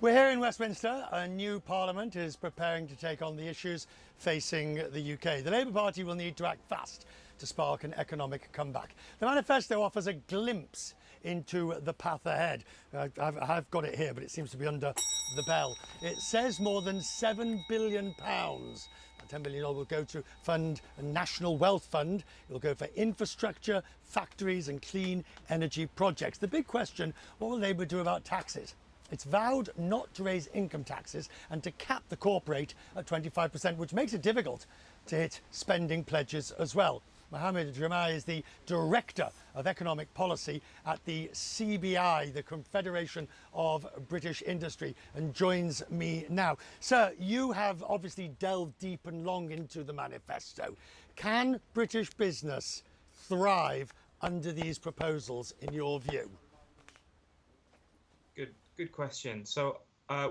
We're here in Westminster. A new Parliament is preparing to take on the issues facing the UK. The Labour Party will need to act fast to spark an economic comeback. The manifesto offers a glimpse into the path ahead. I've got it here, but it seems to be under the bell. It says more than £7 billion. £10 billion will go to fund a national wealth fund. It will go for infrastructure, factories and clean energy projects. The big question, what will Labour do about taxes? It's vowed not to raise income taxes and to cap the corporate at 25%, which makes it difficult to hit spending pledges as well. Mohammad Jamei is the Director of Economic Policy at the CBI, the Confederation of British Industry, and joins me now. Sir, you have obviously delved deep and long into the manifesto. Can British business thrive under these proposals, in your view? Good question. So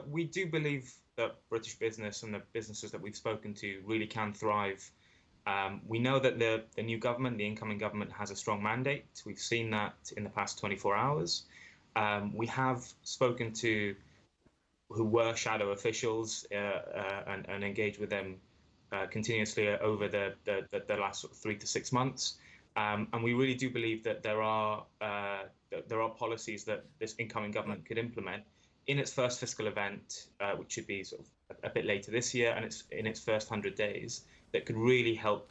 we do believe that British business and the businesses that we've spoken to really can thrive. We know that the new government, the incoming government, has a strong mandate. We've seen that in the past 24 hours. We have spoken to who were shadow officials and engaged with them continuously over the last sort of 3 to 6 months. And we really do believe that there are policies that this incoming government could implement in its first fiscal event, which should be sort of a bit later this year, and it's in its first 100 days, that could really help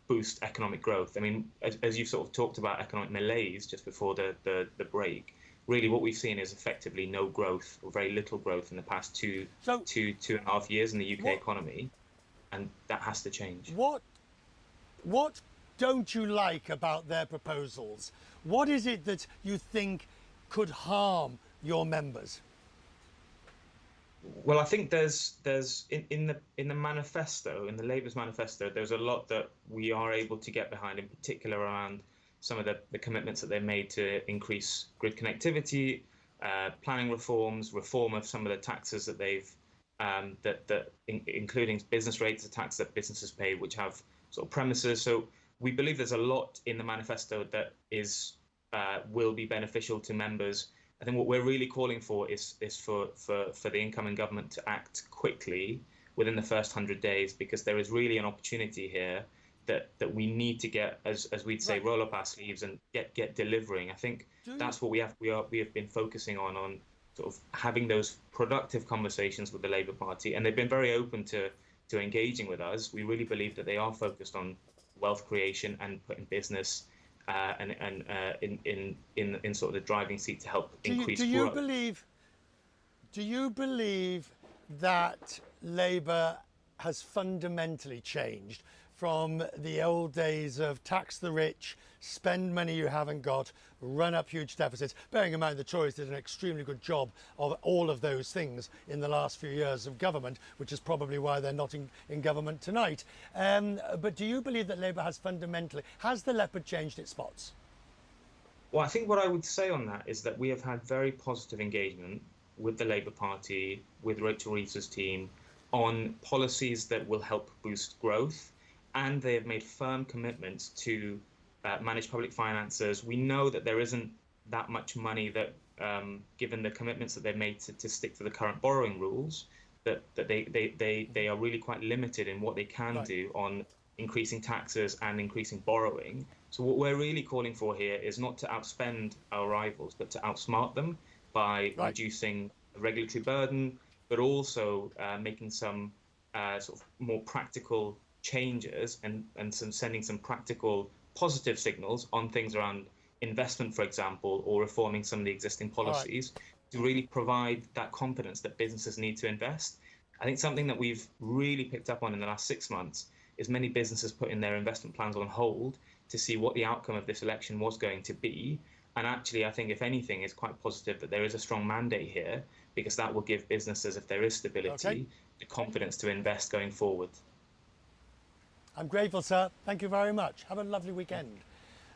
boost economic growth. I mean, as you sort of talked about economic malaise just before the break, really what we've seen is effectively no growth or very little growth in the past two and a half years in the UK economy, and that has to change. What don't you like about their proposals? What is it that you think could harm your members? Well, I think there's in the manifesto, in the Labour's manifesto, there's a lot that we are able to get behind, in particular around some of the commitments that they've made to increase grid connectivity, planning reforms, reform of some of the taxes that they've including business rates, the tax that businesses pay, which have sort of premises. So we believe there's a lot in the manifesto that will be beneficial to members. I think what we're really calling for is for the incoming government to act quickly within the first 100 days, because there is really an opportunity here that we need to get, as we'd say, roll up our sleeves and get delivering. I think that's what we have been focusing on sort of having those productive conversations with the Labour Party, and they've been very open to engaging with us. We really believe that they are focused on wealth creation and putting business in sort of the driving seat to help increase growth. Do you believe that Labour has fundamentally changed from the old days of tax the rich, spend money you haven't got, run up huge deficits, bearing in mind the Tories did an extremely good job of all of those things in the last few years of government, which is probably why they're not in government tonight. But do you believe that Labour has the leopard changed its spots? Well, I think what I would say on that is that we have had very positive engagement with the Labour Party, with Rachel Reeves's team, on policies that will help boost growth, and they have made firm commitments to manage public finances. We know that there isn't that much money that, given the commitments that they've made to stick to the current borrowing rules, that they are really quite limited in what they can do on increasing taxes and increasing borrowing. So what we're really calling for here is not to outspend our rivals, but to outsmart them by reducing the regulatory burden, but also making some sort of more practical changes and sending some practical positive signals on things around investment, for example, or reforming some of the existing policies to really provide that confidence that businesses need to invest. I think something that we've really picked up on in the last 6 months is many businesses putting their investment plans on hold to see what the outcome of this election was going to be. And actually, I think, if anything, it's quite positive that there is a strong mandate here, because that will give businesses, if there is stability, the confidence to invest going forward. I'm grateful, sir. Thank you very much. Have a lovely weekend.